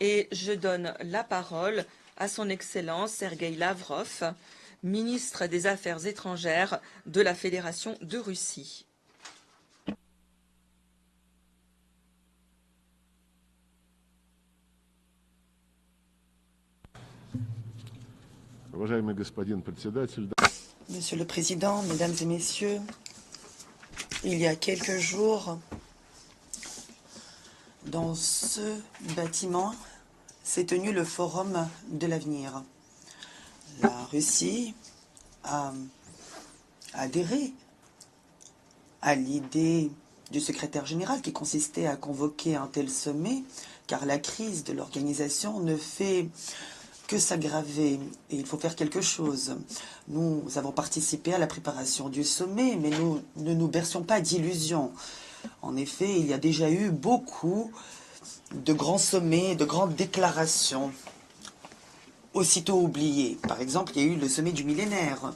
Et je donne la parole à son Excellence Sergueï Lavrov, ministre des Affaires étrangères de la Fédération de Russie. Monsieur le Président, Mesdames et Messieurs, il y a quelques jours, dans ce bâtiment, s'est tenu le Forum de l'avenir. La Russie a adhéré à l'idée du secrétaire général qui consistait à convoquer un tel sommet, car la crise de l'organisation ne fait que s'aggraver et il faut faire quelque chose. Nous avons participé à la préparation du sommet, mais nous ne nous bercions pas d'illusions. En effet, il y a déjà eu beaucoup de grands sommets, de grandes déclarations, aussitôt oubliées. Par exemple, il y a eu le sommet du millénaire,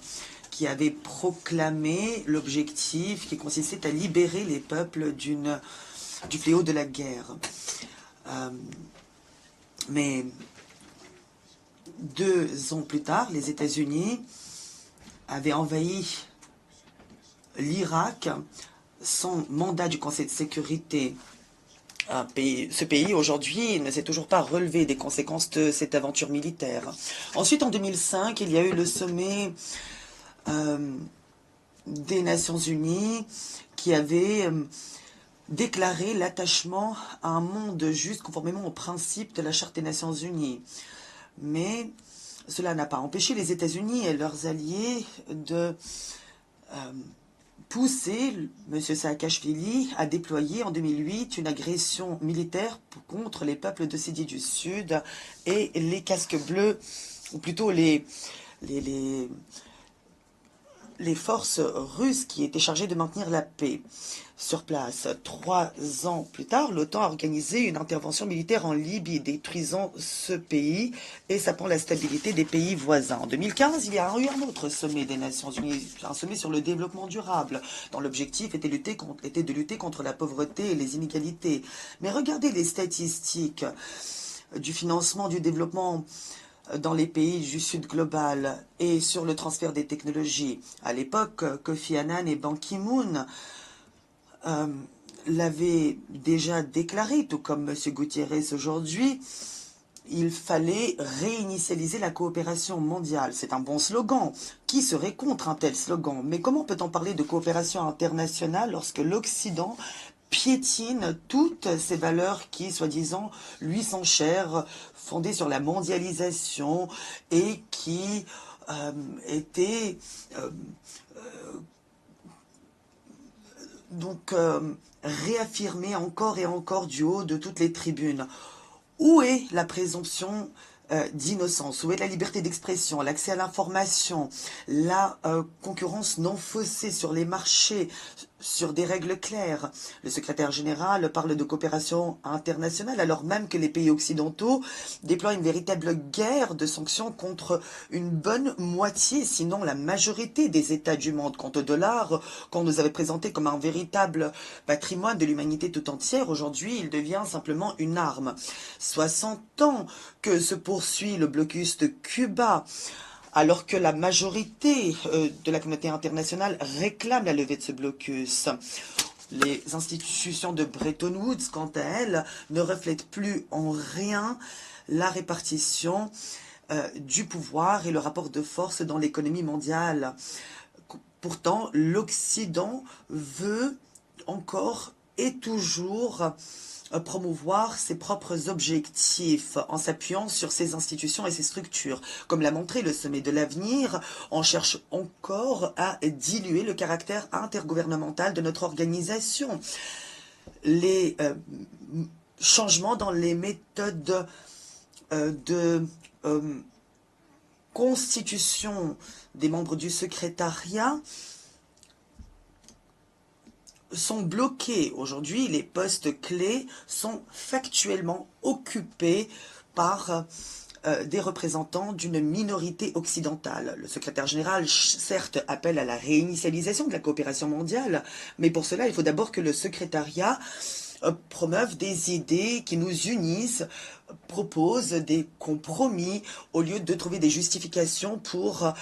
qui avait proclamé l'objectif qui consistait à libérer les peuples du fléau de la guerre. Mais 2 ans plus tard, les États-Unis avaient envahi l'Irak sans mandat du Conseil de sécurité. Ce pays, aujourd'hui, ne s'est toujours pas relevé des conséquences de cette aventure militaire. Ensuite, en 2005, il y a eu le sommet des Nations Unies qui avait déclaré l'attachement à un monde juste conformément aux principes de la Charte des Nations Unies. Mais cela n'a pas empêché les États-Unis et leurs alliés de pousser M. Saakashvili à déployer en 2008 une agression militaire contre les peuples d'Ossétie du Sud et les casques bleus, ou plutôt les forces russes qui étaient chargées de maintenir la paix sur place. 3 ans plus tard, l'OTAN a organisé une intervention militaire en Libye, détruisant ce pays et sapant la stabilité des pays voisins. En 2015, il y a eu un autre sommet des Nations Unies, un sommet sur le développement durable, dont l'objectif était de lutter contre la pauvreté et les inégalités. Mais regardez les statistiques du financement du développement dans les pays du Sud global et sur le transfert des technologies. À l'époque, Kofi Annan et Ban Ki-moon l'avaient déjà déclaré, tout comme M. Gutiérrez aujourd'hui, il fallait réinitialiser la coopération mondiale. C'est un bon slogan. Qui serait contre un tel slogan? Mais comment peut-on parler de coopération internationale lorsque l'Occident piétine toutes ces valeurs qui, soi-disant, lui sont chères, fondées sur la mondialisation et qui étaient réaffirmées encore et encore du haut de toutes les tribunes? Où est la présomption d'innocence? Où est la liberté d'expression, l'accès à l'information, la concurrence non faussée sur les marchés, sur des règles claires? Le secrétaire général parle de coopération internationale alors même que les pays occidentaux déploient une véritable guerre de sanctions contre une bonne moitié, sinon la majorité des États du monde. Quant au dollar, qu'on nous avait présenté comme un véritable patrimoine de l'humanité tout entière, aujourd'hui il devient simplement une arme. 60 ans que se poursuit le blocus de Cuba, alors que la majorité de la communauté internationale réclame la levée de ce blocus. Les institutions de Bretton Woods, quant à elles, ne reflètent plus en rien la répartition du pouvoir et le rapport de force dans l'économie mondiale. Pourtant, l'Occident veut encore et toujours promouvoir ses propres objectifs en s'appuyant sur ses institutions et ses structures. Comme l'a montré le sommet de l'avenir, on cherche encore à diluer le caractère intergouvernemental de notre organisation. Les changements dans les méthodes de constitution des membres du secrétariat sont bloqués. Aujourd'hui, les postes clés sont factuellement occupés par des représentants d'une minorité occidentale. Le secrétaire général, certes, appelle à la réinitialisation de la coopération mondiale, mais pour cela, il faut d'abord que le secrétariat promeuvent des idées qui nous unissent, proposent des compromis au lieu de trouver des justifications pour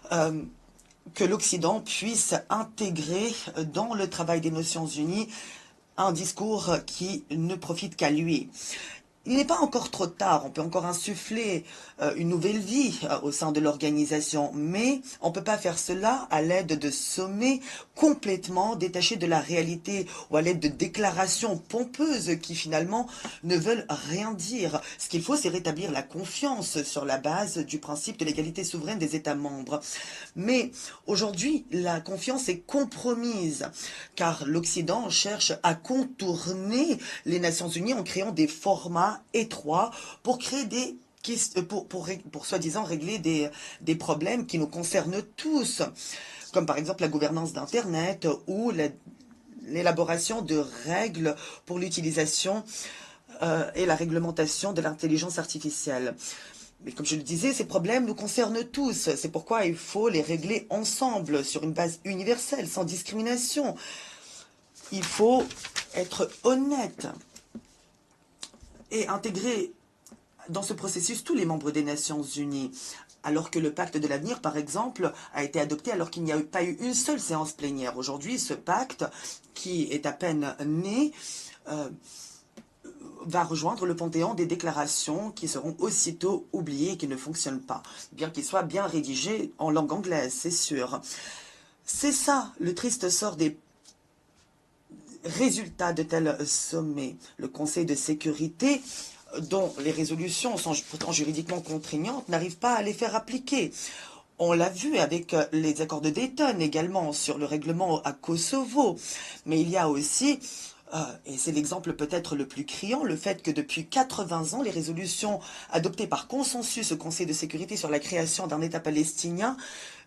que l'Occident puisse intégrer dans le travail des Nations Unies un discours qui ne profite qu'à lui. Il n'est pas encore trop tard, on peut encore insuffler une nouvelle vie au sein de l'organisation, mais on ne peut pas faire cela à l'aide de sommets complètement détachés de la réalité ou à l'aide de déclarations pompeuses qui finalement ne veulent rien dire. Ce qu'il faut, c'est rétablir la confiance sur la base du principe de l'égalité souveraine des États membres. Mais aujourd'hui, la confiance est compromise, car l'Occident cherche à contourner les Nations Unies en créant des formats étroits pour créer des pour soi-disant régler des problèmes qui nous concernent tous, comme par exemple la gouvernance d'Internet ou l'élaboration de règles pour l'utilisation et la réglementation de l'intelligence artificielle. Mais comme je le disais, ces problèmes nous concernent tous. C'est pourquoi il faut les régler ensemble, sur une base universelle, sans discrimination. Il faut être honnête et intégrer dans ce processus tous les membres des Nations Unies. Alors que le pacte de l'avenir, par exemple, a été adopté alors qu'il n'y a pas eu une seule séance plénière. Aujourd'hui, ce pacte, qui est à peine né, va rejoindre le panthéon des déclarations qui seront aussitôt oubliées et qui ne fonctionnent pas, bien qu'il soit bien rédigé en langue anglaise, c'est sûr. C'est ça, le triste sort des résultats de tels sommets. Le Conseil de sécurité, dont les résolutions sont pourtant juridiquement contraignantes, n'arrive pas à les faire appliquer. On l'a vu avec les accords de Dayton également sur le règlement à Kosovo. Mais il y a aussi, et c'est l'exemple peut-être le plus criant, le fait que depuis 80 ans, les résolutions adoptées par consensus au Conseil de sécurité sur la création d'un État palestinien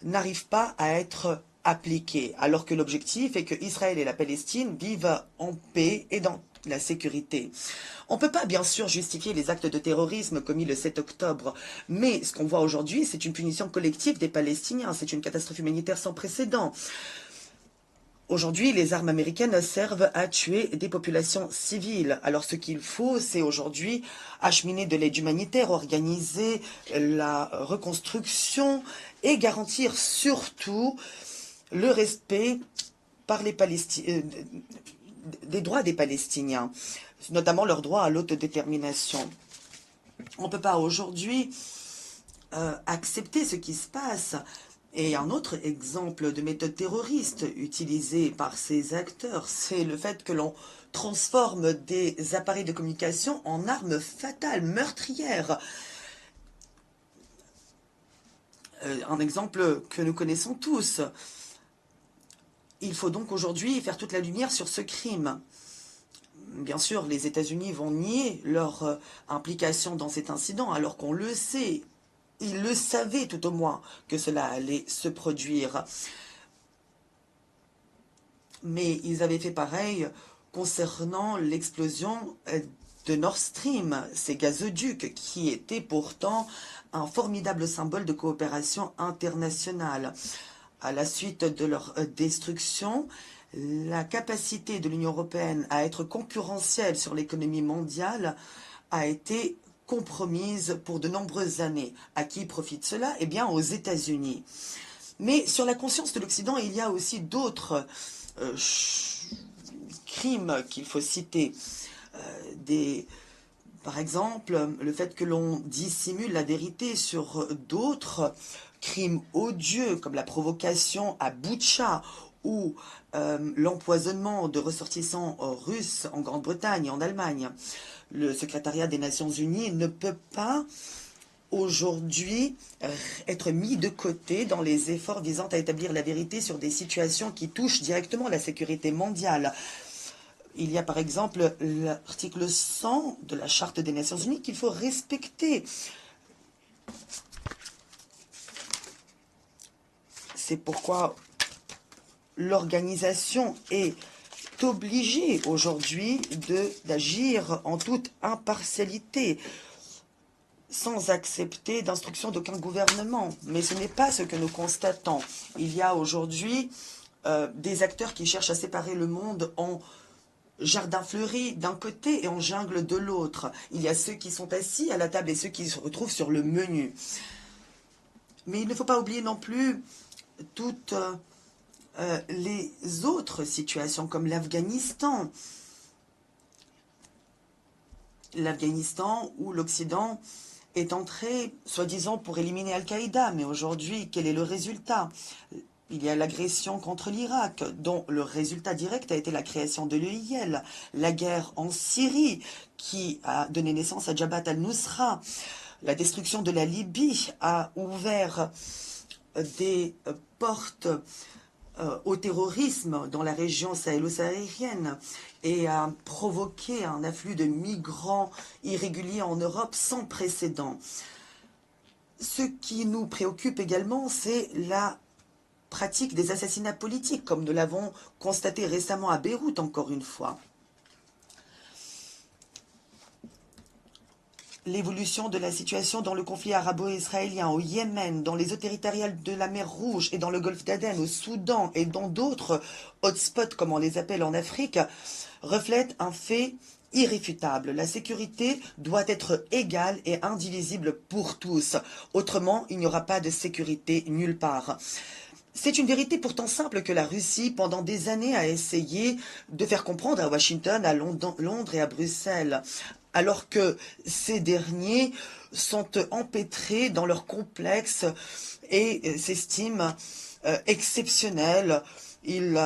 n'arrivent pas à être appliquées, alors que l'objectif est que Israël et la Palestine vivent en paix et dans la sécurité. On ne peut pas bien sûr justifier les actes de terrorisme commis le 7 octobre, mais ce qu'on voit aujourd'hui, c'est une punition collective des Palestiniens, c'est une catastrophe humanitaire sans précédent. Aujourd'hui, les armes américaines servent à tuer des populations civiles. Alors ce qu'il faut, c'est aujourd'hui acheminer de l'aide humanitaire, organiser la reconstruction et garantir surtout le respect par les des droits des Palestiniens, notamment leur droit à l'autodétermination. On ne peut pas aujourd'hui accepter ce qui se passe. Et un autre exemple de méthode terroriste utilisée par ces acteurs, c'est le fait que l'on transforme des appareils de communication en armes fatales, meurtrières. Un exemple que nous connaissons tous. Il faut donc aujourd'hui faire toute la lumière sur ce crime. Bien sûr, les États-Unis vont nier leur implication dans cet incident, alors qu'on le sait. Ils le savaient tout au moins que cela allait se produire. Mais ils avaient fait pareil concernant l'explosion de Nord Stream, ces gazoducs qui étaient pourtant un formidable symbole de coopération internationale. À la suite de leur destruction, la capacité de l'Union européenne à être concurrentielle sur l'économie mondiale a été compromise pour de nombreuses années. À qui profite cela? Eh bien, aux États-Unis. Mais sur la conscience de l'Occident, il y a aussi d'autres crimes qu'il faut citer. Par exemple, le fait que l'on dissimule la vérité sur d'autres crimes odieux, comme la provocation à Boutcha ou l'empoisonnement de ressortissants russes en Grande-Bretagne et en Allemagne. Le secrétariat des Nations Unies ne peut pas aujourd'hui être mis de côté dans les efforts visant à établir la vérité sur des situations qui touchent directement la sécurité mondiale. Il y a par exemple l'article 100 de la Charte des Nations Unies qu'il faut respecter. C'est pourquoi l'organisation est obligée aujourd'hui d'agir en toute impartialité, sans accepter d'instructions d'aucun gouvernement. Mais ce n'est pas ce que nous constatons. Il y a aujourd'hui des acteurs qui cherchent à séparer le monde en jardin fleuri d'un côté et en jungle de l'autre. Il y a ceux qui sont assis à la table et ceux qui se retrouvent sur le menu. Mais il ne faut pas oublier non plus toutes les autres situations comme l'Afghanistan. L'Afghanistan où l'Occident est entré, soi-disant, pour éliminer Al-Qaïda. Mais aujourd'hui, quel est le résultat? Il y a l'agression contre l'Irak, dont le résultat direct a été la création de l'EIL, la guerre en Syrie, qui a donné naissance à Jabhat al-Nusra, la destruction de la Libye a ouvert des portes au terrorisme dans la région sahélo-saharienne et a provoqué un afflux de migrants irréguliers en Europe sans précédent. Ce qui nous préoccupe également, c'est la pratique des assassinats politiques, comme nous l'avons constaté récemment à Beyrouth, encore une fois. L'évolution de la situation dans le conflit arabo-israélien, au Yémen, dans les eaux territoriales de la mer Rouge et dans le golfe d'Aden, au Soudan et dans d'autres hotspots, comme on les appelle en Afrique, reflète un fait irréfutable. La sécurité doit être égale et indivisible pour tous. Autrement, il n'y aura pas de sécurité nulle part. C'est une vérité pourtant simple que la Russie, pendant des années, a essayé de faire comprendre à Washington, à Londres et à Bruxelles, alors que ces derniers sont empêtrés dans leur complexe et s'estiment exceptionnels. Ils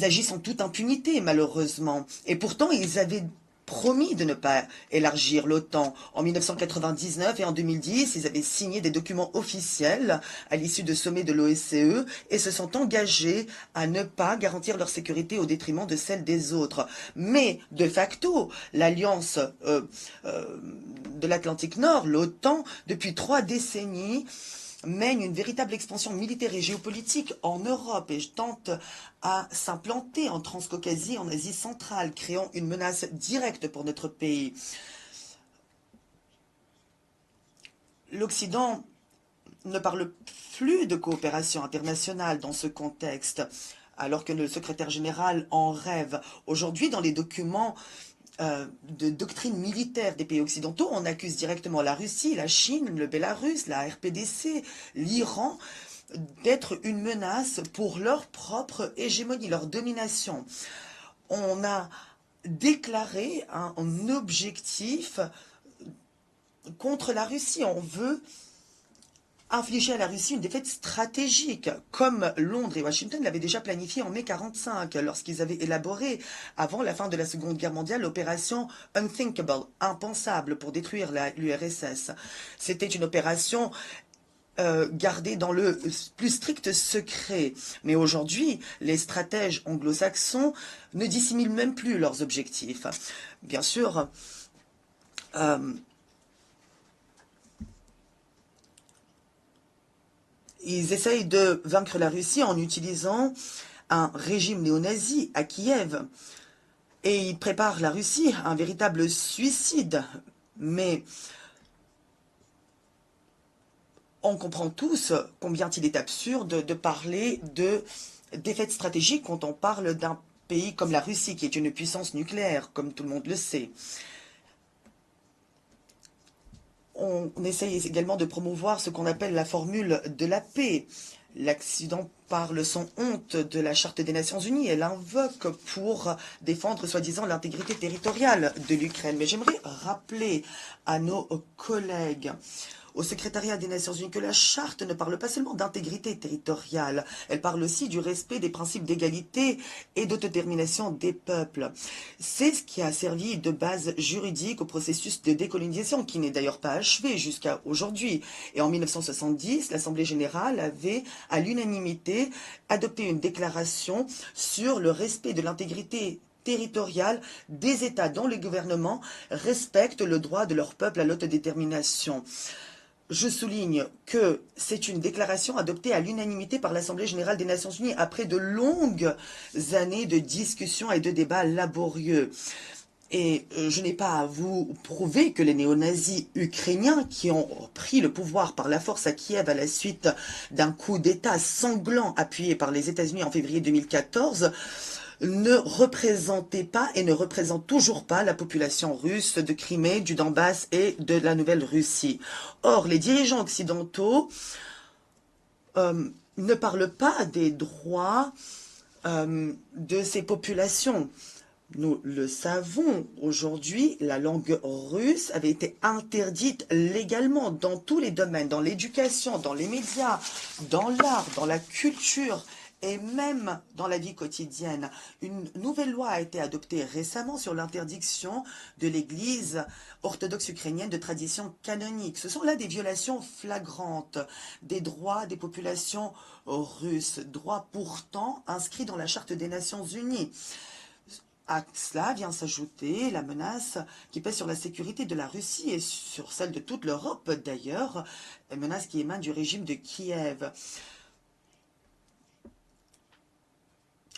agissent en toute impunité, malheureusement. Et pourtant, ils avaient promis de ne pas élargir l'OTAN. En 1999 et en 2010, ils avaient signé des documents officiels à l'issue de sommets de l'OSCE et se sont engagés à ne pas garantir leur sécurité au détriment de celle des autres. Mais, de facto, l'Alliance de l'Atlantique Nord, l'OTAN, depuis 3 décennies, mène une véritable expansion militaire et géopolitique en Europe et tente à s'implanter en Transcaucasie, en Asie centrale, créant une menace directe pour notre pays. L'Occident ne parle plus de coopération internationale dans ce contexte, alors que le secrétaire général en rêve. Aujourd'hui, dans les documents de doctrine militaire des pays occidentaux, on accuse directement la Russie, la Chine, le Bélarus, la RPDC, l'Iran d'être une menace pour leur propre hégémonie, leur domination. On a déclaré un objectif contre la Russie. On veut infliger à la Russie une défaite stratégique, comme Londres et Washington l'avaient déjà planifié en mai 1945, lorsqu'ils avaient élaboré, avant la fin de la Seconde Guerre mondiale, l'opération Unthinkable, impensable, pour détruire l'URSS. C'était une opération gardée dans le plus strict secret. Mais aujourd'hui, les stratèges anglo-saxons ne dissimulent même plus leurs objectifs. Bien sûr, ils essayent de vaincre la Russie en utilisant un régime néo-nazi à Kiev. Et ils préparent la Russie à un véritable suicide. Mais on comprend tous combien il est absurde de parler de défaite stratégique quand on parle d'un pays comme la Russie, qui est une puissance nucléaire, comme tout le monde le sait. On essaye également de promouvoir ce qu'on appelle la formule de la paix. L'Occident parle sans honte de la Charte des Nations Unies. Elle invoque pour défendre, soi-disant, l'intégrité territoriale de l'Ukraine. Mais j'aimerais rappeler à nos collègues au secrétariat des Nations Unies que la charte ne parle pas seulement d'intégrité territoriale, elle parle aussi du respect des principes d'égalité et d'autodétermination des peuples. C'est ce qui a servi de base juridique au processus de décolonisation, qui n'est d'ailleurs pas achevé jusqu'à aujourd'hui. Et en 1970, l'Assemblée générale avait, à l'unanimité, adopté une déclaration sur le respect de l'intégrité territoriale des États dont les gouvernements respectent le droit de leur peuple à l'autodétermination. Je souligne que c'est une déclaration adoptée à l'unanimité par l'Assemblée générale des Nations unies après de longues années de discussions et de débats laborieux. Et je n'ai pas à vous prouver que les néo-nazis ukrainiens qui ont pris le pouvoir par la force à Kiev à la suite d'un coup d'État sanglant appuyé par les États-Unis en février 2014 ne représentait pas et ne représente toujours pas la population russe de Crimée, du Donbass et de la Nouvelle-Russie. Or, les dirigeants occidentaux ne parlent pas des droits de ces populations. Nous le savons, aujourd'hui, la langue russe avait été interdite légalement dans tous les domaines, dans l'éducation, dans les médias, dans l'art, dans la culture et même dans la vie quotidienne. Une nouvelle loi a été adoptée récemment sur l'interdiction de l'Église orthodoxe ukrainienne de tradition canonique. Ce sont là des violations flagrantes des droits des populations russes, droits pourtant inscrits dans la Charte des Nations Unies. À cela vient s'ajouter la menace qui pèse sur la sécurité de la Russie et sur celle de toute l'Europe d'ailleurs, une menace qui émane du régime de Kiev.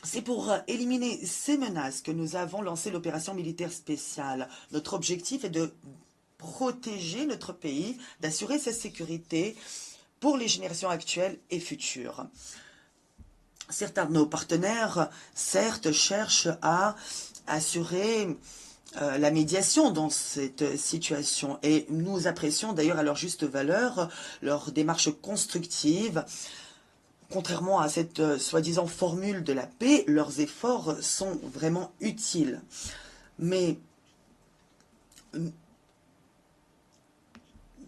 C'est pour éliminer ces menaces que nous avons lancé l'opération militaire spéciale. Notre objectif est de protéger notre pays, d'assurer sa sécurité pour les générations actuelles et futures. Certains de nos partenaires, certes, cherchent à assurer la médiation dans cette situation et nous apprécions d'ailleurs à leur juste valeur leur démarche constructive. Contrairement à cette soi-disant formule de la paix, leurs efforts sont vraiment utiles. Mais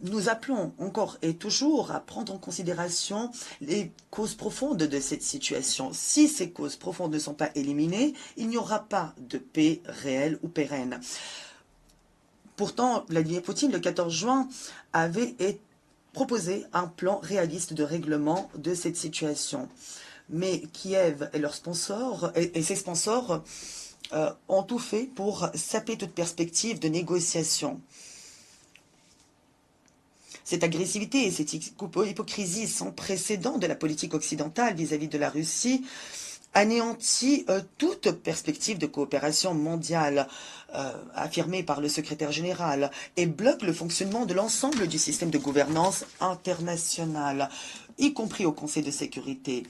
nous appelons encore et toujours à prendre en considération les causes profondes de cette situation. Si ces causes profondes ne sont pas éliminées, il n'y aura pas de paix réelle ou pérenne. Pourtant, Vladimir Poutine, le 14 juin, avait proposé un plan réaliste de règlement de cette situation. Mais Kiev et leurs sponsors, et ses sponsors ont tout fait pour saper toute perspective de négociation. Cette agressivité et cette hypocrisie sans précédent de la politique occidentale vis-à-vis de la Russie anéantit toute perspective de coopération mondiale affirmée par le secrétaire général et bloque le fonctionnement de l'ensemble du système de gouvernance international, y compris au Conseil de sécurité.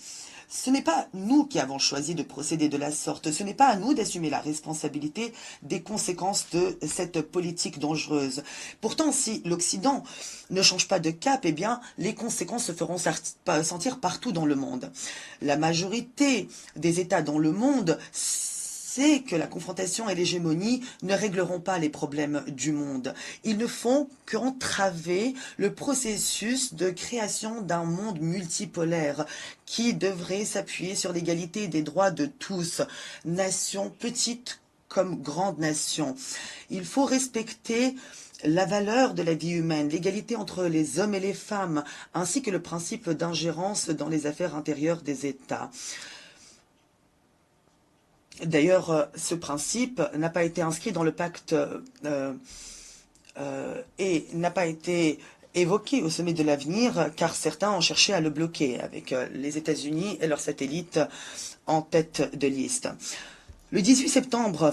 Ce n'est pas nous qui avons choisi de procéder de la sorte, ce n'est pas à nous d'assumer la responsabilité des conséquences de cette politique dangereuse. Pourtant, si l'Occident ne change pas de cap, eh bien, les conséquences se feront sentir partout dans le monde. La majorité des États dans le monde sait que la confrontation et l'hégémonie ne régleront pas les problèmes du monde. Ils ne font qu'entraver le processus de création d'un monde multipolaire qui devrait s'appuyer sur l'égalité des droits de tous, nations petites comme grandes nations. Il faut respecter la valeur de la vie humaine, l'égalité entre les hommes et les femmes, ainsi que le principe d'ingérence dans les affaires intérieures des États. D'ailleurs, ce principe n'a pas été inscrit dans le pacte et n'a pas été évoqué au sommet de l'avenir, car certains ont cherché à le bloquer, avec les États-Unis et leurs satellites en tête de liste. Le 18 septembre,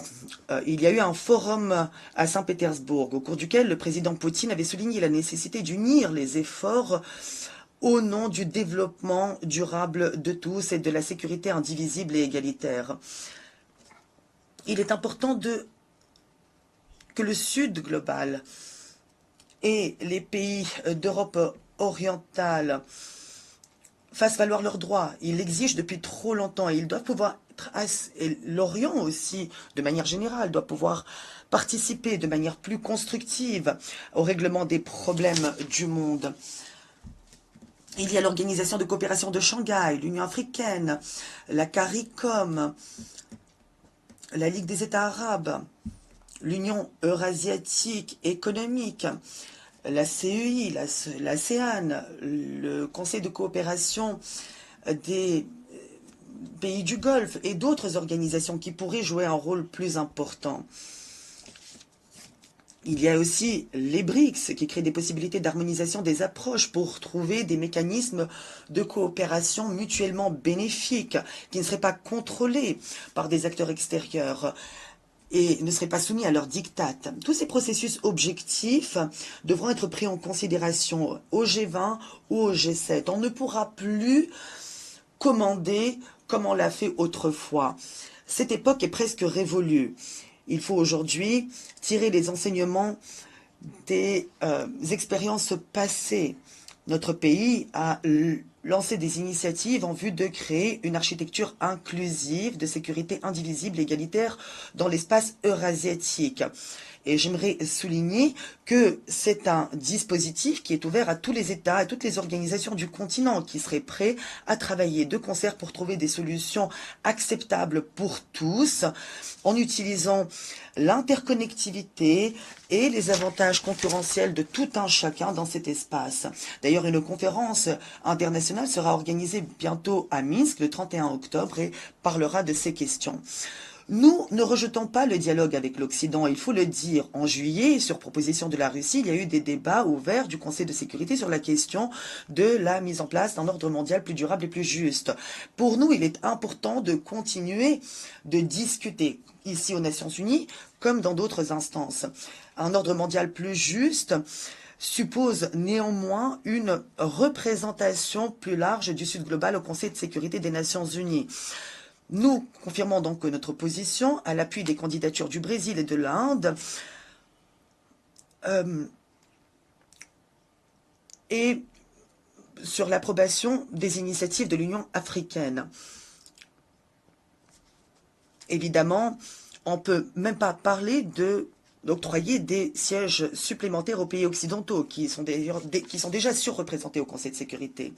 il y a eu un forum à Saint-Pétersbourg, au cours duquel le président Poutine avait souligné la nécessité d'unir les efforts au nom du développement durable de tous et de la sécurité indivisible et égalitaire. Il est important que le Sud global et les pays d'Europe orientale fassent valoir leurs droits. Ils l'exigent depuis trop longtemps et ils doivent pouvoir et l'Orient aussi, de manière générale, doit pouvoir participer de manière plus constructive au règlement des problèmes du monde. Il y a l'Organisation de coopération de Shanghai, l'Union africaine, la CARICOM, la Ligue des États arabes, l'Union eurasiatique économique, la CEI, l'ASEAN, le Conseil de coopération des pays du Golfe et d'autres organisations qui pourraient jouer un rôle plus important. Il y a aussi les BRICS qui créent des possibilités d'harmonisation des approches pour trouver des mécanismes de coopération mutuellement bénéfiques qui ne seraient pas contrôlés par des acteurs extérieurs et ne seraient pas soumis à leurs diktats. Tous ces processus objectifs devront être pris en considération au G20 ou au G7. On ne pourra plus commander comme on l'a fait autrefois. Cette époque est presque révolue. Il faut aujourd'hui tirer les enseignements des expériences passées. Notre pays a lancé des initiatives en vue de créer une architecture inclusive de sécurité indivisible et égalitaire dans l'espace eurasiatique. Et j'aimerais souligner que c'est un dispositif qui est ouvert à tous les États, à toutes les organisations du continent qui seraient prêts à travailler de concert pour trouver des solutions acceptables pour tous en utilisant l'interconnectivité et les avantages concurrentiels de tout un chacun dans cet espace. D'ailleurs, une conférence internationale sera organisée bientôt à Minsk le 31 octobre et parlera de ces questions. Nous ne rejetons pas le dialogue avec l'Occident, il faut le dire. En juillet, sur proposition de la Russie, il y a eu des débats ouverts du Conseil de sécurité sur la question de la mise en place d'un ordre mondial plus durable et plus juste. Pour nous, il est important de continuer de discuter ici aux Nations Unies comme dans d'autres instances. Un ordre mondial plus juste suppose néanmoins une représentation plus large du Sud global au Conseil de sécurité des Nations Unies. Nous confirmons donc notre position à l'appui des candidatures du Brésil et de l'Inde et sur l'approbation des initiatives de l'Union africaine. Évidemment, on ne peut même pas parler d'octroyer des sièges supplémentaires aux pays occidentaux qui sont déjà surreprésentés au Conseil de sécurité.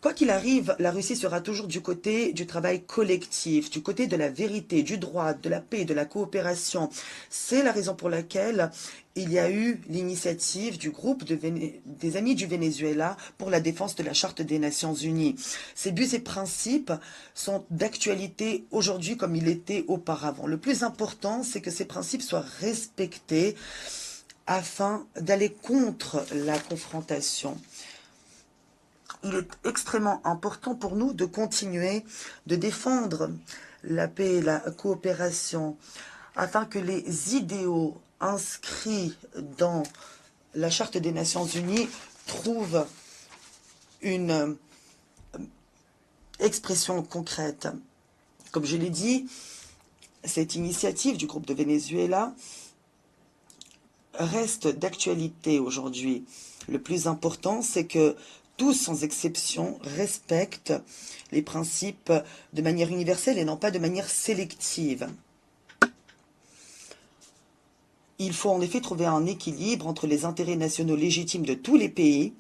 Quoi qu'il arrive, la Russie sera toujours du côté du travail collectif, du côté de la vérité, du droit, de la paix, de la coopération. C'est la raison pour laquelle il y a eu l'initiative du groupe des Amis du Venezuela pour la défense de la Charte des Nations Unies. Ces buts et principes sont d'actualité aujourd'hui comme ils l'étaient auparavant. Le plus important, c'est que ces principes soient respectés afin d'aller contre la confrontation. Il est extrêmement important pour nous de continuer de défendre la paix et la coopération afin que les idéaux inscrits dans la Charte des Nations Unies trouvent une expression concrète. Comme je l'ai dit, cette initiative du groupe de Venezuela reste d'actualité aujourd'hui. Le plus important, c'est que tous, sans exception, respectent les principes de manière universelle et non pas de manière sélective. Il faut en effet trouver un équilibre entre les intérêts nationaux légitimes de tous les pays